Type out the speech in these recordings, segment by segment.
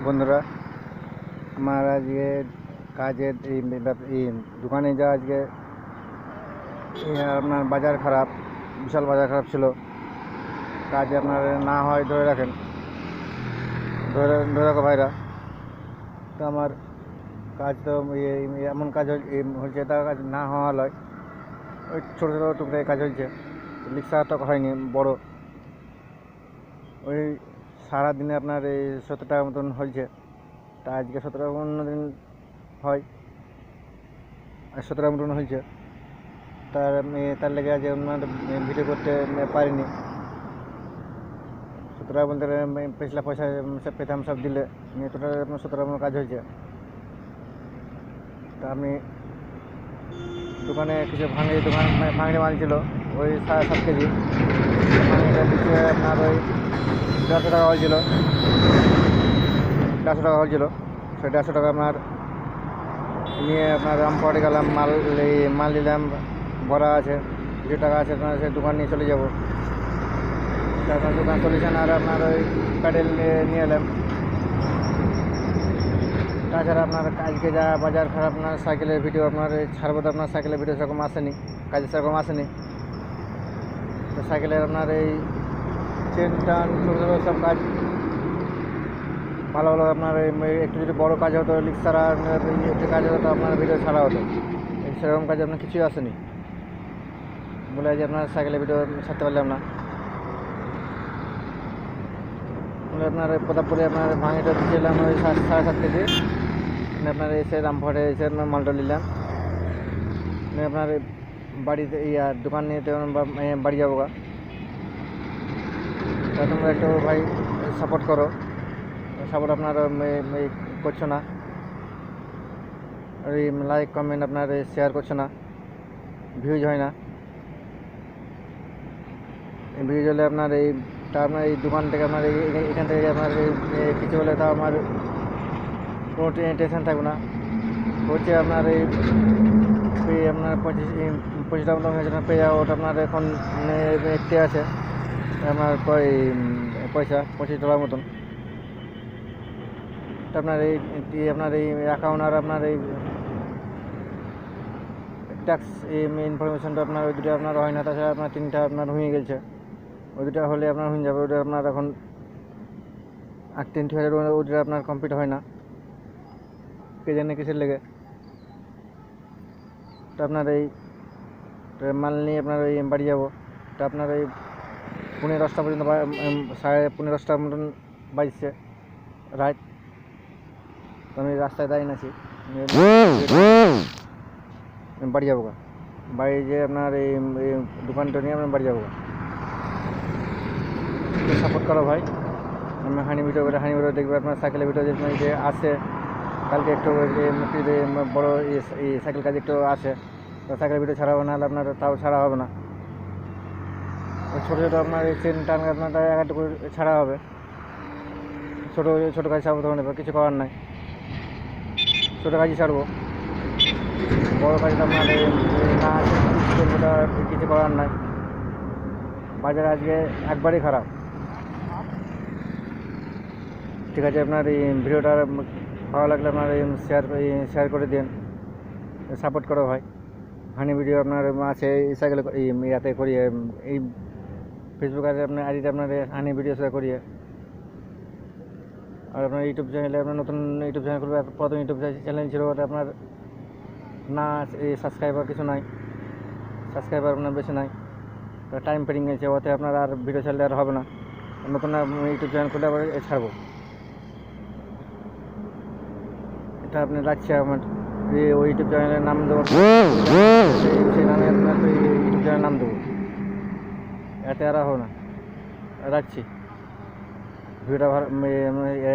বন্ধুরা, আমার আজকে কাজের এই দোকানে যা আজকে আপনার বাজার খারাপ, বিশাল বাজার খারাপ ছিল। কাজে আপনার না হয় ধরে রাখেন, ধরে রাখো ভাইরা। তো আমার কাজ তো এমন কাজ হচ্ছে, তা কাজ না হওয়া লয়, ওই ছোটো ছোটো টুকটাই কাজ হয়েছে। লিক্সারটা হয়নি বড়, ওই সারাদিনে আপনার এই 70 টাকার মতন হয়েছে। তা আজকে 70 টাকা অন্য দিন হয়, আর 70 টাকার মতন হয়েছে। তার লেগে আজ আপনার ভিডিও করতে পারিনি। 70 টাকা বলতে পেছলা পয়সা সব পেতাম, সব দিলে টোটাল আপনার 70 টাকার কাজ হয়েছে। তা আমি দোকানে কিছু ভাঙড়ি মাল ছিল, ওই 7.5 কেজি ভাঙড়িটা দিচ্ছে আপনার ওই 150 টাকা হয়েছিল। 150 টাকা হয়েছিল, সেই 150 টাকা আপনার নিয়ে আপনার রামপুরহাটে গেলাম, মাল নিলাম, ভরা আছে, কিছু টাকা আছে, আপনার সেই দোকান নিয়ে চলে যাবো। আপনার দোকান সলিউশন আর আপনার ওই প্যাডেল নিয়ে এলাম। তাছাড়া আপনার আজকে যা বাজার খারাপ, আপনার সাইকেলের ভিডিও আপনার ছাড়বো, তো আপনার সাইকেলের ভিডিও সেরকম আসেনি, কাজে সেরকম আসেনি। তো সাইকেলের আপনার এই চেন টান ছোটো ছোটো সব কাজ ভালো ভালো। আপনার একটু যদি বড়ো কাজ হতো, লিক ছাড়া একটু কাজ হতো, আপনার ভিডিও ছাড়া হতো। সেরকম কাজে আপনার কিছুই আসেনি বলে আজ আপনার সাইকেলের ভিডিও ছাড়তে পারলাম না। বলে আপনার প্রতাপপুরে আপনার ভাঙিটা দিয়েছিলাম ওই 7.5 কেজি। আপনার এসে রামপুরহাটে এসে আপনার মালটা নিলাম, আপনার বাড়িতে দোকান নিয়ে বাড়ি যাবো গা। তা তোমরা একটু ভাই সাপোর্ট করো, সাপোর্ট আপনার করছো না, এই লাইক কমেন্ট আপনার শেয়ার করছো না, ভিউজ হয় না। ভিউজ হলে আপনার আপনার এই দোকান থেকে আপনার এখান থেকে আপনার কিছু হলে তা আমার কোনো টেনশন থাকবে না। হচ্ছে আপনার আপনার 25 টাকা মতন হয়েছে, পেয়ে যাওয়া ওটা আপনার এখন একটি আছে আপনার পয়সা 25 টাকার মতন। আপনার আপনার এই অ্যাকাউন্ট আর আপনার এই ট্যাক্স ইনফরমেশনটা আপনার ওই দুটো আপনার হয় না। তাছাড়া আপনার 3টা আপনার হয়ে গেছে, ওই দুটো হলে আপনার হয়ে যাবে। ওটা আপনার এখন 3টি হাজার, ওটা আপনার কমপ্লিট হয় না, কে জানে কিসের লেগে। তো আপনার এই মাল নিয়ে আপনার ওই বাড়ি যাবো। তো আপনার এই 10:30 পর্যন্ত, 10:30 মতন বাজছে রাত। তো আমি রাস্তায় দাঁড়িয়ে আছি, বাড়ি যাবো গা। বাড়ি যেয়ে আপনার এই দোকানটা নিয়ে আপনার বাড়ি যাবো গা। সাপোর্ট করো ভাই। আমি হানি ভিডিও দেখবে, আপনার সাইকেলের ভিডিও যে আসে কালকে একটু বড়ো সাইকেল কাজ একটু আসে, তো সাইকেলের ভিডিও ছাড়া হবে না, হলে আপনার তাও ছাড়া হবে না। ছোটো ছোটো আপনার এই চেন টান আপনার একটু ছাড়া হবে। ছোটো কাজ ছাড়বো, তখন কিছু করার নাই, ছোটো কাজই ছাড়বো। বড়ো কাজটা আপনার না করবোটা কিছু করার নাই। বাজার আজকে একবারই খারাপ। ঠিক আছে, আপনার এই ভিডিওটা ভালো লাগলে আপনার শেয়ার করে দিন, সাপোর্ট করো ভাই। হানি ভিডিও আপনার আছে সাইকেল ইয়াতে করিয়ে, এই ফেসবুক আছে আপনার আইডিতে আপনার হানি ভিডিও শেয়ার করিয়ে। আর আপনার ইউটিউব চ্যানেলে আপনার নতুন ইউটিউব চ্যানেল করবে, প্রথম ইউটিউব চ্যানেল ছিল, ওটা আপনার না সাবস্ক্রাইবার কিছু নাই, সাবস্ক্রাইবার আপনার বেশি নাই, টাইম পেরিং গেছে, ওতে আপনার আর ভিডিও ছাড়লে আর হবে না। নতুন ইউটিউব চ্যানেল করলে আবার ছাড়বো। এটা আপনি রাখছি আমার ওই ইউটিউব চ্যানেলের নাম দেবো, সেই নামে আপনার ইউটিউব চ্যানেলের নাম দেবো, এতে আর হবে না। রাখছি ভিডিওটা ভালো,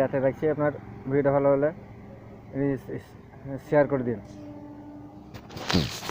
এতে রাখছি। আপনার ভিডিওটা ভালো হলে শেয়ার করে দিন।